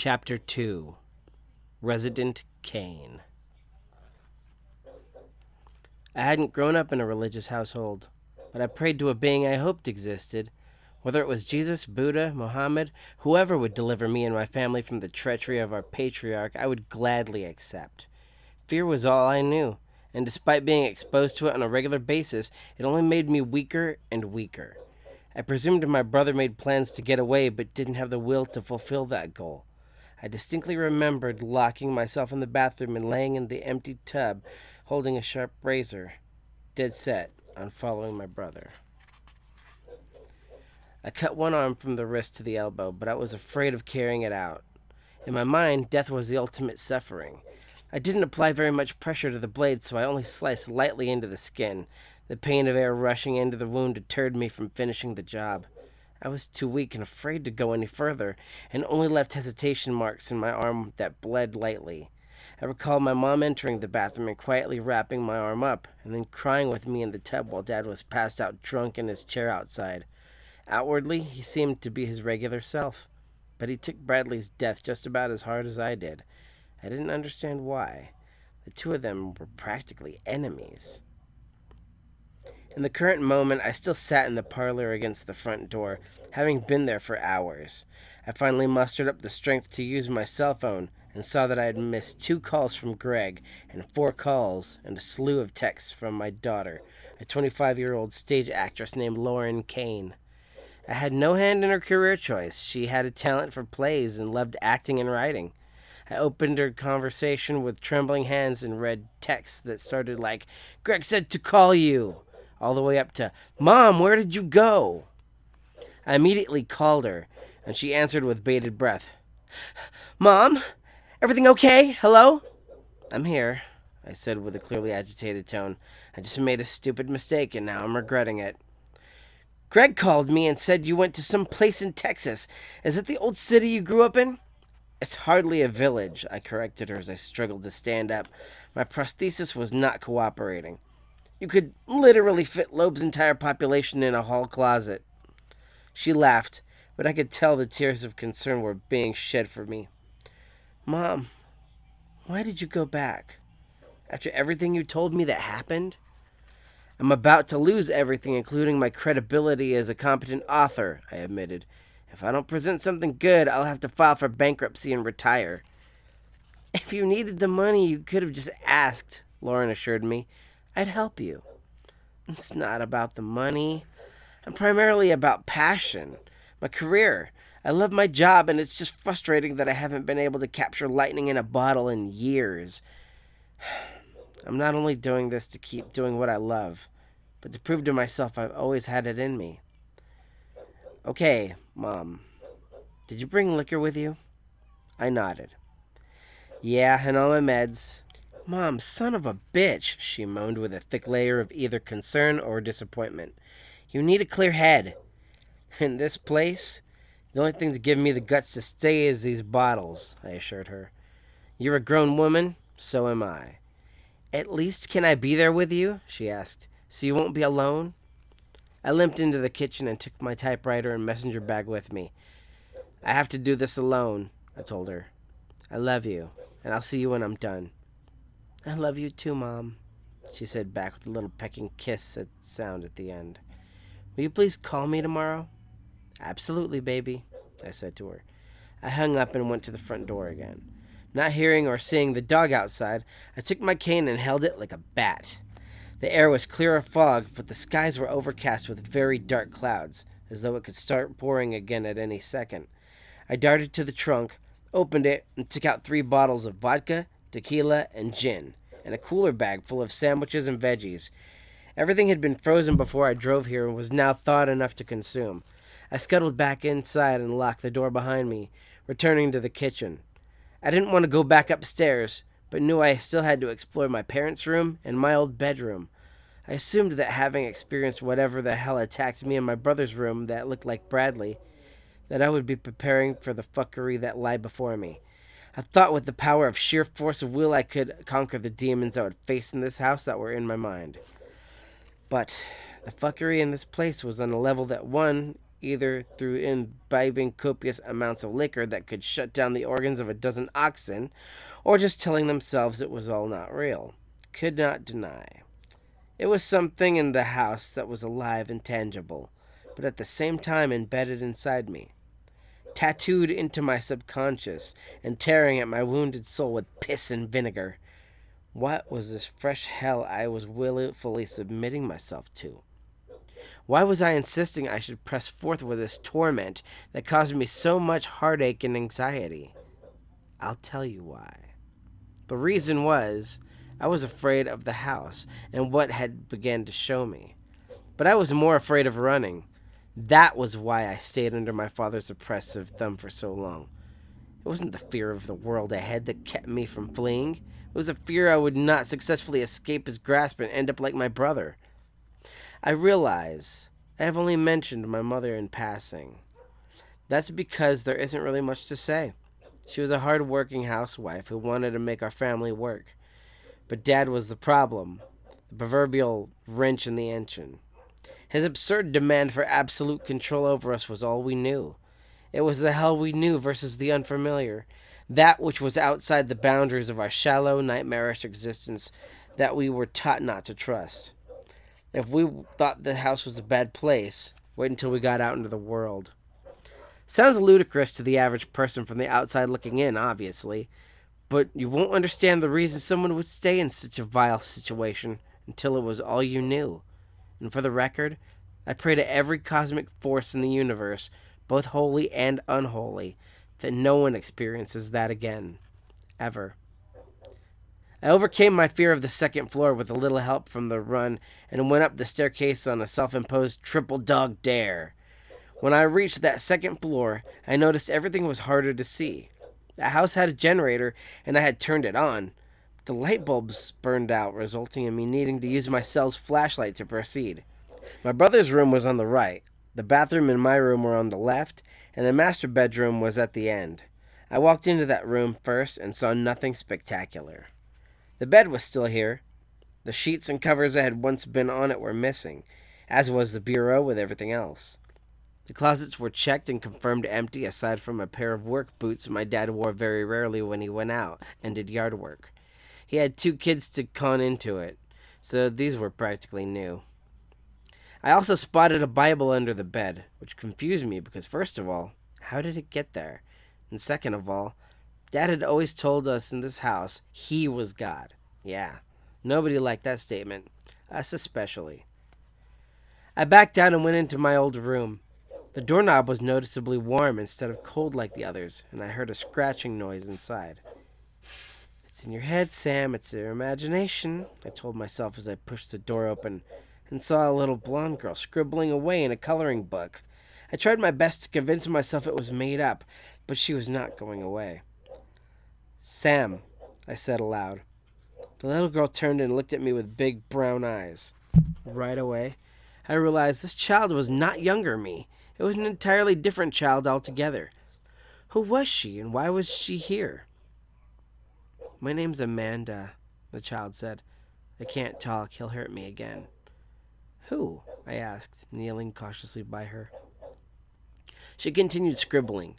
Chapter 2 Resident Kane. I hadn't grown up in a religious household, but I prayed to a being I hoped existed. Whether it was Jesus, Buddha, Muhammad, whoever would deliver me and my family from the treachery of our patriarch, I would gladly accept. Fear was all I knew, and despite being exposed to it on a regular basis, it only made me weaker and weaker. I presumed my brother made plans to get away, but didn't have the will to fulfill that goal. I distinctly remembered locking myself in the bathroom and laying in the empty tub, holding a sharp razor, dead set on following my brother. I cut one arm from the wrist to the elbow, but I was afraid of carrying it out. In my mind, death was the ultimate suffering. I didn't apply very much pressure to the blade, so I only sliced lightly into the skin. The pain of air rushing into the wound deterred me from finishing the job. I was too weak and afraid to go any further, and only left hesitation marks in my arm that bled lightly. I recall my mom entering the bathroom and quietly wrapping my arm up, and then crying with me in the tub while Dad was passed out drunk in his chair outside. Outwardly, he seemed to be his regular self, but he took Bradley's death just about as hard as I did. I didn't understand why. The two of them were practically enemies. In the current moment, I still sat in the parlor against the front door, having been there for hours. I finally mustered up the strength to use my cell phone and saw that I had missed 2 calls from Greg and 4 calls and a slew of texts from my daughter, a 25-year-old stage actress named Lauren Kane. I had no hand in her career choice. She had a talent for plays and loved acting and writing. I opened her conversation with trembling hands and read texts that started like, "Greg said to call you," all the way up to, "Mom, where did you go?" I immediately called her, and she answered with bated breath. "Mom, everything okay? Hello?" "I'm here," I said with a clearly agitated tone. "I just made a stupid mistake, and now I'm regretting it." "Greg called me and said you went to some place in Texas. Is it the old city you grew up in?" "It's hardly a village," I corrected her as I struggled to stand up. My prosthesis was not cooperating. "You could literally fit Loeb's entire population in a hall closet." She laughed, but I could tell the tears of concern were being shed for me. "Mom, why did you go back? After everything you told me that happened?" "I'm about to lose everything, including my credibility as a competent author," I admitted. "If I don't present something good, I'll have to file for bankruptcy and retire." "If you needed the money, you could have just asked," Lauren assured me. "I'd help you." "It's not about the money. I'm primarily about passion. My career. I love my job, and it's just frustrating that I haven't been able to capture lightning in a bottle in years. I'm not only doing this to keep doing what I love, but to prove to myself I've always had it in me." "Okay, Mom. Did you bring liquor with you?" I nodded. "Yeah, and all my meds." "Mom, son of a bitch," she moaned with a thick layer of either concern or disappointment. "You need a clear head. In this place, the only thing to give me the guts to stay is these bottles," I assured her. "You're a grown woman, so am I." "At least can I be there with you?" she asked, "so you won't be alone?" I limped into the kitchen and took my typewriter and messenger bag with me. "I have to do this alone," I told her. "I love you, and I'll see you when I'm done." "I love you too, Mom," she said back with a little pecking kiss sound at the end. "Will you please call me tomorrow?" "Absolutely, baby," I said to her. I hung up and went to the front door again. Not hearing or seeing the dog outside, I took my cane and held it like a bat. The air was clear of fog, but the skies were overcast with very dark clouds, as though it could start pouring again at any second. I darted to the trunk, opened it, and took out 3 bottles of vodka, tequila, and gin, and a cooler bag full of sandwiches and veggies. Everything had been frozen before I drove here and was now thawed enough to consume. I scuttled back inside and locked the door behind me, returning to the kitchen. I didn't want to go back upstairs, but knew I still had to explore my parents' room and my old bedroom. I assumed that having experienced whatever the hell attacked me in my brother's room that looked like Bradley, that I would be preparing for the fuckery that lay before me. I thought with the power of sheer force of will I could conquer the demons I would face in this house that were in my mind. But the fuckery in this place was on a level that one, either through imbibing copious amounts of liquor that could shut down the organs of a dozen oxen, or just telling themselves it was all not real. Could not deny. It was something in the house that was alive and tangible, but at the same time embedded inside me, tattooed into my subconscious and tearing at my wounded soul with piss and vinegar. What was this fresh hell I was willfully submitting myself to? Why was I insisting I should press forth with this torment that caused me so much heartache and anxiety? I'll tell you why. The reason was, I was afraid of the house and what had begun to show me. But I was more afraid of running. That was why I stayed under my father's oppressive thumb for so long. It wasn't the fear of the world ahead that kept me from fleeing. It was a fear I would not successfully escape his grasp and end up like my brother. I realize I have only mentioned my mother in passing. That's because there isn't really much to say. She was a hard-working housewife who wanted to make our family work. But Dad was the problem, the proverbial wrench in the engine. His absurd demand for absolute control over us was all we knew. It was the hell we knew versus the unfamiliar, that which was outside the boundaries of our shallow, nightmarish existence that we were taught not to trust. If we thought the house was a bad place, wait until we got out into the world. Sounds ludicrous to the average person from the outside looking in, obviously, but you won't understand the reason someone would stay in such a vile situation until it was all you knew. And for the record, I pray to every cosmic force in the universe, both holy and unholy, that no one experiences that again. Ever. I overcame my fear of the second floor with a little help from the run and went up the staircase on a self-imposed triple dog dare. When I reached that second floor, I noticed everything was harder to see. The house had a generator, and I had turned it on. The light bulbs burned out, resulting in me needing to use my cell's flashlight to proceed. My brother's room was on the right. The bathroom and my room were on the left, and the master bedroom was at the end. I walked into that room first and saw nothing spectacular. The bed was still here. The sheets and covers that had once been on it were missing, as was the bureau with everything else. The closets were checked and confirmed empty, aside from a pair of work boots my dad wore very rarely when he went out and did yard work. He had 2 kids to con into it, so these were practically new. I also spotted a Bible under the bed, which confused me because, first of all, how did it get there? And second of all, Dad had always told us in this house he was God. Yeah, nobody liked that statement, us especially. I backed out and went into my old room. The doorknob was noticeably warm instead of cold like the others, and I heard a scratching noise inside. It's in your head, Sam. It's your imagination, I told myself as I pushed the door open and saw a little blonde girl scribbling away in a coloring book. I tried my best to convince myself it was made up, but she was not going away. Sam, I said aloud. The little girl turned and looked at me with big brown eyes. Right away, I realized this child was not younger me. It was an entirely different child altogether. Who was she, and why was she here? My name's Amanda, the child said. I can't talk. He'll hurt me again. Who? I asked, kneeling cautiously by her. She continued scribbling.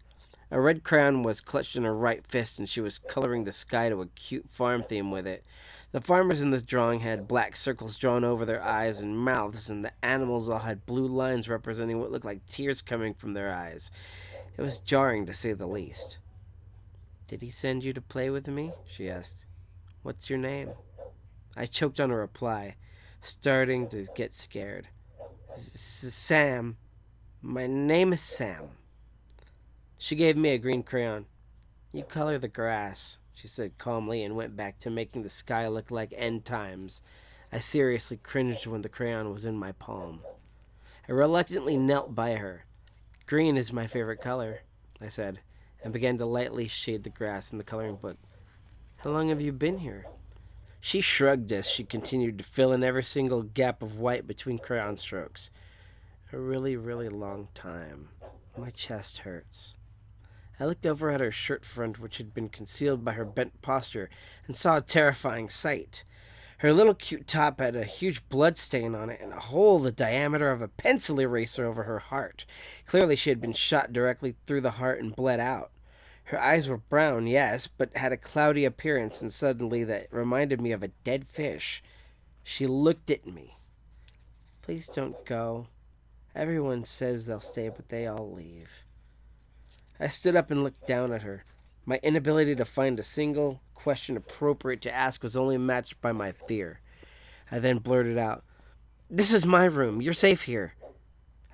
A red crayon was clutched in her right fist, and she was coloring the sky to a cute farm theme with it. The farmers in this drawing had black circles drawn over their eyes and mouths, and the animals all had blue lines representing what looked like tears coming from their eyes. It was jarring, to say the least. Did he send you to play with me? She asked. What's your name? I choked on a reply, starting to get scared. Sam. My name is Sam. She gave me a green crayon. You color the grass, she said calmly, and went back to making the sky look like end times. I seriously cringed when the crayon was in my palm. I reluctantly knelt by her. Green is my favorite color, I said, and began to lightly shade the grass in the coloring book. How long have you been here? She shrugged as she continued to fill in every single gap of white between crayon strokes. A really, really long time. My chest hurts. I looked over at her shirt front, which had been concealed by her bent posture, and saw a terrifying sight. Her little cute top had a huge blood stain on it and a hole the diameter of a pencil eraser over her heart. Clearly, she had been shot directly through the heart and bled out. Her eyes were brown, yes, but had a cloudy appearance and suddenly that reminded me of a dead fish. She looked at me. Please don't go. Everyone says they'll stay, but they all leave. I stood up and looked down at her. My inability to find a single question appropriate to ask was only matched by my fear. I then blurted out, "This is my room. You're safe here."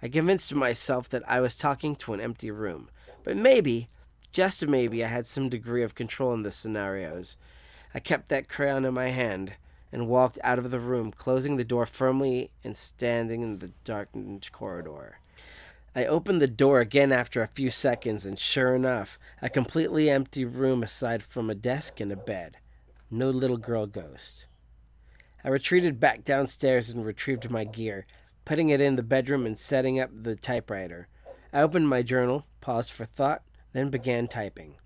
I convinced myself that I was talking to an empty room. But maybe, just maybe, I had some degree of control in the scenarios. I kept that crayon in my hand and walked out of the room, closing the door firmly and standing in the darkened corridor. I opened the door again after a few seconds, and sure enough, a completely empty room aside from a desk and a bed. No little girl ghost. I retreated back downstairs and retrieved my gear, putting it in the bedroom and setting up the typewriter. I opened my journal, paused for thought, then began typing.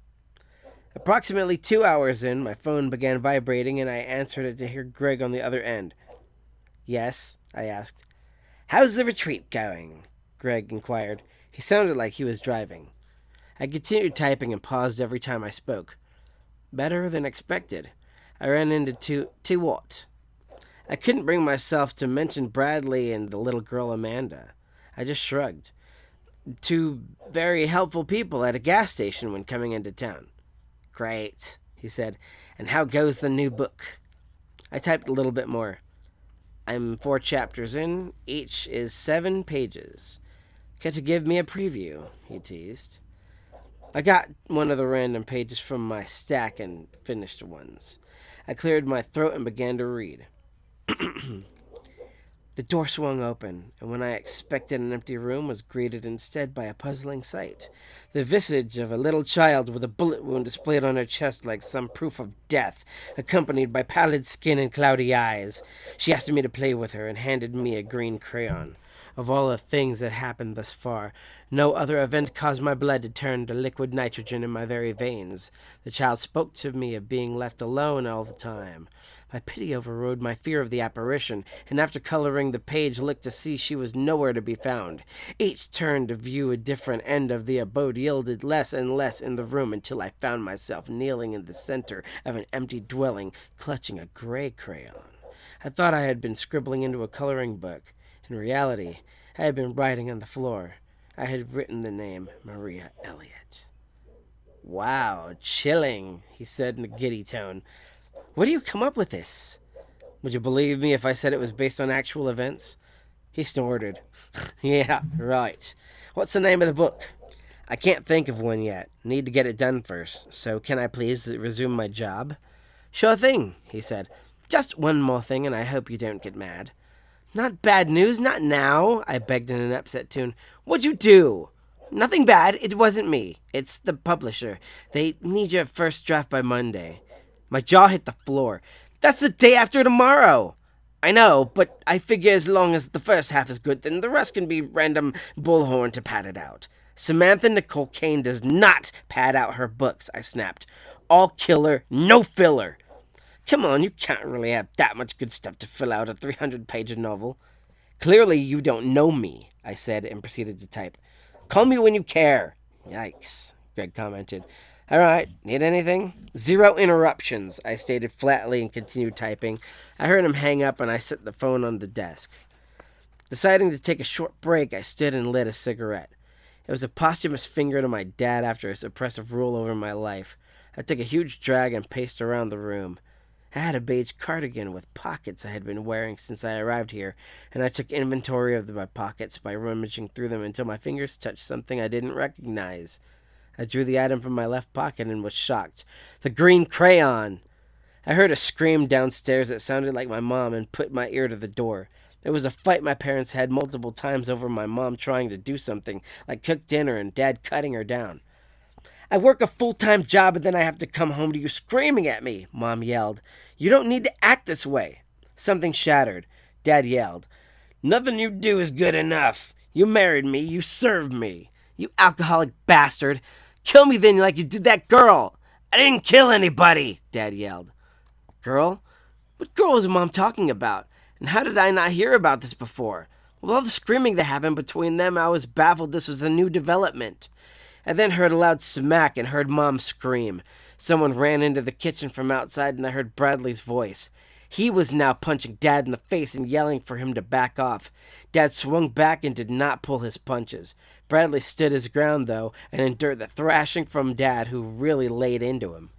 Approximately 2 hours in, my phone began vibrating and I answered it to hear Greg on the other end. "Yes?" I asked. "How's the retreat going?" Greg inquired. He sounded like he was driving. I continued typing and paused every time I spoke. "Better than expected. I ran into what?" I couldn't bring myself to mention Bradley and the little girl Amanda. I just shrugged. "Two very helpful people at a gas station when coming into town." "Great," he said. "And how goes the new book?" I typed a little bit more. "I'm 4 chapters in. Each is 7 pages. Care to give me a preview?" he teased. I got one of the random pages from my stack and finished ones. I cleared my throat and began to read. The door swung open, and when I expected an empty room was greeted instead by a puzzling sight. The visage of a little child with a bullet wound displayed on her chest like some proof of death, accompanied by pallid skin and cloudy eyes. She asked me to play with her and handed me a green crayon. Of all the things that happened thus far, no other event caused my blood to turn to liquid nitrogen in my very veins. The child spoke to me of being left alone all the time. My pity overrode my fear of the apparition, and after coloring the page, looked to see she was nowhere to be found. Each turn to view a different end of the abode yielded less and less in the room until I found myself kneeling in the center of an empty dwelling, clutching a gray crayon. I thought I had been scribbling into a coloring book. In reality, I had been writing on the floor. I had written the name Maria Elliott. "Wow, chilling," he said in a giddy tone. "Where do you come up with this?" Would you believe me if I said it was based on actual events? He snorted. "Yeah, right. What's the name of the book?" "I can't think of one yet. Need to get it done first. So can I please resume my job?" "Sure thing," he said. "Just one more thing, and I hope you don't get mad." "Not bad news, not now," I begged in an upset tone. "What'd you do?" "Nothing bad. It wasn't me. It's the publisher. They need your first draft by Monday." My jaw hit the floor. "That's the day after tomorrow." "I know, but I figure as long as the first half is good, then the rest can be random bullhorn to pad it out." "Samantha Nicole Kane does not pad out her books," I snapped. "All killer, no filler." "Come on, you can't really have that much good stuff to fill out a 300-page novel." "Clearly you don't know me," I said and proceeded to type. "Call me when you care." "Yikes," Greg commented. "All right, need anything?" "Zero interruptions," I stated flatly and continued typing. I heard him hang up and I set the phone on the desk. Deciding to take a short break, I stood and lit a cigarette. It was a posthumous finger to my dad after his oppressive rule over my life. I took a huge drag and paced around the room. I had a beige cardigan with pockets I had been wearing since I arrived here, and I took inventory of my pockets by rummaging through them until my fingers touched something I didn't recognize. I drew the item from my left pocket and was shocked. The green crayon! I heard a scream downstairs that sounded like my mom and put my ear to the door. It was a fight my parents had multiple times over my mom trying to do something, like cook dinner and Dad cutting her down. "I work a full-time job and then I have to come home to you screaming at me," Mom yelled. "You don't need to act this way." Something shattered. Dad yelled, "Nothing you do is good enough. You married me. You served me. You alcoholic bastard. Kill me then like you did that girl." "I didn't kill anybody," Dad yelled. "Girl? What What girl was Mom talking about? And how did I not hear about this before? With all the screaming that happened between them, I was baffled this was a new development. I then heard a loud smack and heard Mom scream. Someone ran into the kitchen from outside and I heard Bradley's voice. He was now punching Dad in the face and yelling for him to back off. Dad swung back and did not pull his punches. Bradley stood his ground, though, and endured the thrashing from Dad, who really laid into him.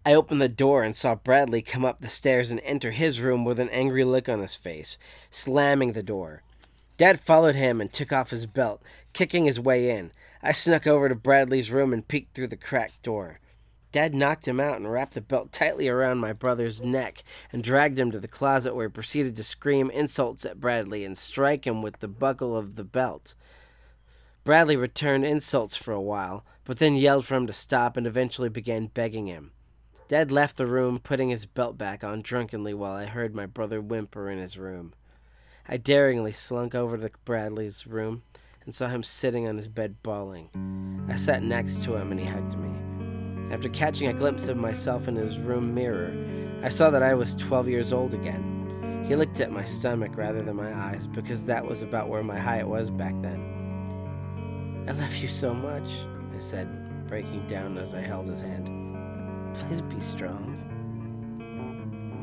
I opened the door and saw Bradley come up the stairs and enter his room with an angry look on his face, slamming the door. Dad followed him and took off his belt, kicking his way in. I snuck over to Bradley's room and peeked through the cracked door. Dad knocked him out and wrapped the belt tightly around my brother's neck and dragged him to the closet where he proceeded to scream insults at Bradley and strike him with the buckle of the belt. Bradley returned insults for a while, but then yelled for him to stop and eventually began begging him. Dad left the room, putting his belt back on drunkenly while I heard my brother whimper in his room. I daringly slunk over to Bradley's room and saw him sitting on his bed bawling. I sat next to him and he hugged me. After catching a glimpse of myself in his room mirror, I saw that I was 12 years old again. He looked at my stomach rather than my eyes because that was about where my height was back then. "I love you so much," I said, breaking down as I held his hand. "Please be strong."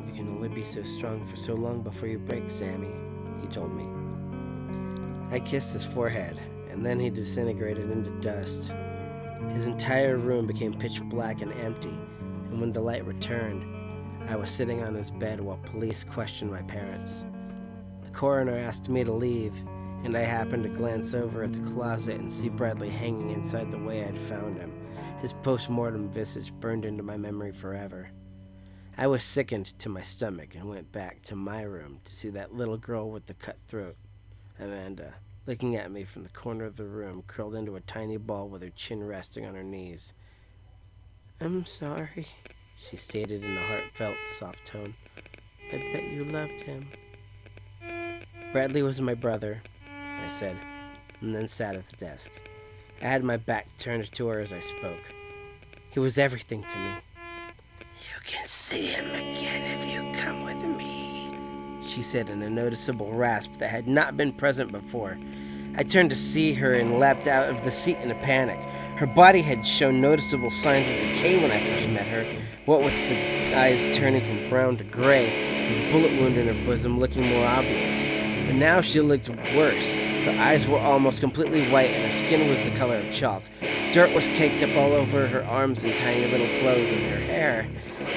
"You can only be so strong for so long before you break, Sammy," he told me. I kissed his forehead, and then he disintegrated into dust. His entire room became pitch black and empty, and when the light returned, I was sitting on his bed while police questioned my parents. The coroner asked me to leave, and I happened to glance over at the closet and see Bradley hanging inside the way I'd found him. His post-mortem visage burned into my memory forever. I was sickened to my stomach and went back to my room to see that little girl with the cut throat, Amanda, looking at me from the corner of the room, curled into a tiny ball with her chin resting on her knees. "I'm sorry," she stated in a heartfelt, soft tone. "I bet you loved him." "Bradley was my brother," I said, and then sat at the desk. I had my back turned to her as I spoke. "He was everything to me." "You can see him again if you come with me," she said in a noticeable rasp that had not been present before. I turned to see her and leapt out of the seat in a panic. Her body had shown noticeable signs of decay when I first met her, what with the eyes turning from brown to gray, and the bullet wound in her bosom looking more obvious. But now she looked worse. Her eyes were almost completely white, and her skin was the color of chalk. Dirt was caked up all over her arms and tiny little clothes, and her hair,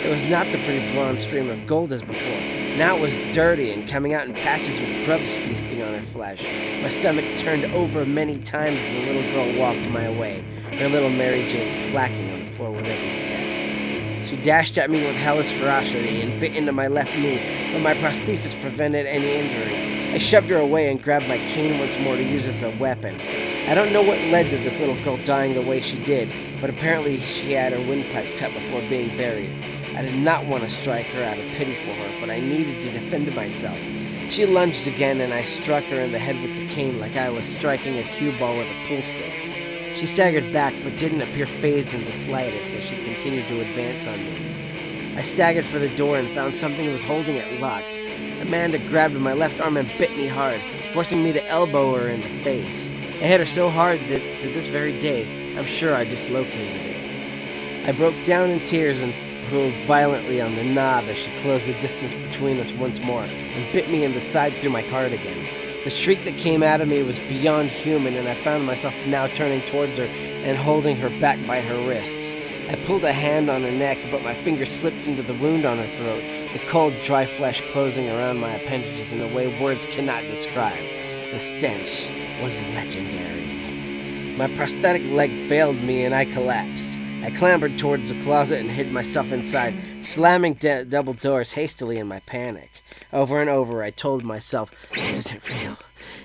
it was not the pretty blonde stream of gold as before. Now it was dirty and coming out in patches with grubs feasting on her flesh. My stomach turned over many times as the little girl walked my way, her little Mary Janes clacking on the floor with every step. She dashed at me with hellish ferocity and bit into my left knee, but my prosthesis prevented any injury. I shoved her away and grabbed my cane once more to use as a weapon. I don't know what led to this little girl dying the way she did, but apparently she had her windpipe cut before being buried. I did not want to strike her out of pity for her, but I needed to defend myself. She lunged again, and I struck her in the head with the cane like I was striking a cue ball with a pool stick. She staggered back, but didn't appear fazed in the slightest as she continued to advance on me. I staggered for the door and found something was holding it locked. Amanda grabbed my left arm and bit me hard, forcing me to elbow her in the face. I hit her so hard that, to this very day, I'm sure I dislocated it. I broke down in tears and pulled violently on the knob as she closed the distance between us once more and bit me in the side through my cardigan. The shriek that came out of me was beyond human, and I found myself now turning towards her and holding her back by her wrists. I pulled a hand on her neck, but my finger slipped into the wound on her throat, the cold, dry flesh closing around my appendages in a way words cannot describe. The stench was legendary. My prosthetic leg failed me, and I collapsed. I clambered towards the closet and hid myself inside, slamming double doors hastily in my panic. Over and over, I told myself, this isn't real.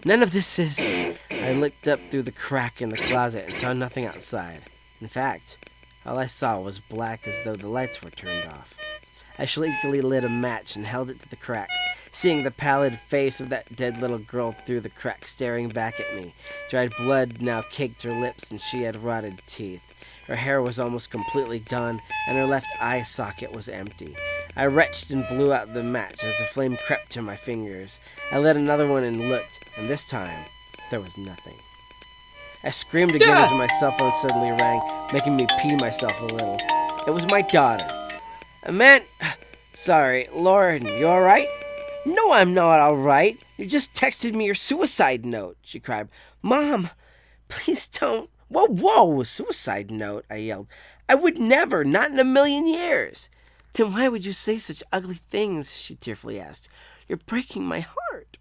None of this is. I looked up through the crack in the closet and saw nothing outside. In fact, all I saw was black as though the lights were turned off. I shakily lit a match and held it to the crack, seeing the pallid face of that dead little girl through the crack staring back at me. Dried blood now caked her lips and she had rotted teeth. Her hair was almost completely gone, and her left eye socket was empty. I retched and blew out the match as the flame crept to my fingers. I lit another one and looked, and this time, there was nothing. I screamed again as my cell phone suddenly rang, making me pee myself a little. It was my daughter. Sorry, Lauren, you alright? No, I'm not alright. You just texted me your suicide note, she cried. Mom, please don't. Whoa, suicide note, I yelled. I would never, not in a million years. Then why would you say such ugly things, she tearfully asked. You're breaking my heart.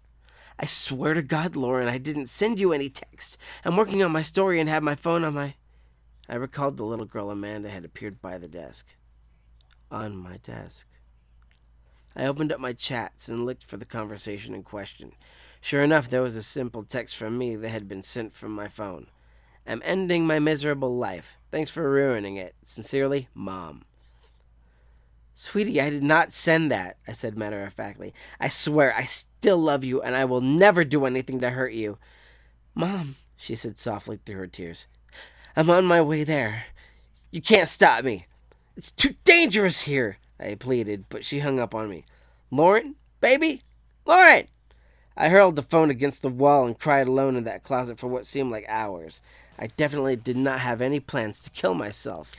I swear to God, Lauren, I didn't send you any text. I'm working on my story and have my phone on my... I recalled the little girl Amanda had appeared by the desk. On my desk. I opened up my chats and looked for the conversation in question. Sure enough, there was a simple text from me that had been sent from my phone. I'm ending my miserable life. Thanks for ruining it. Sincerely, Mom. Sweetie, I did not send that, I said matter-of-factly. I swear, I still love you, and I will never do anything to hurt you. Mom, she said softly through her tears, I'm on my way there. You can't stop me. It's too dangerous here, I pleaded, but she hung up on me. Lauren? Baby? Lauren! I hurled the phone against the wall and cried alone in that closet for what seemed like hours. I definitely did not have any plans to kill myself,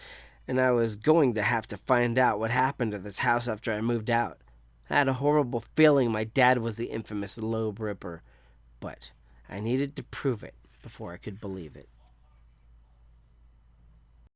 and I was going to have to find out what happened to this house after I moved out. I had a horrible feeling my dad was the infamous Loeb Ripper, but I needed to prove it before I could believe it.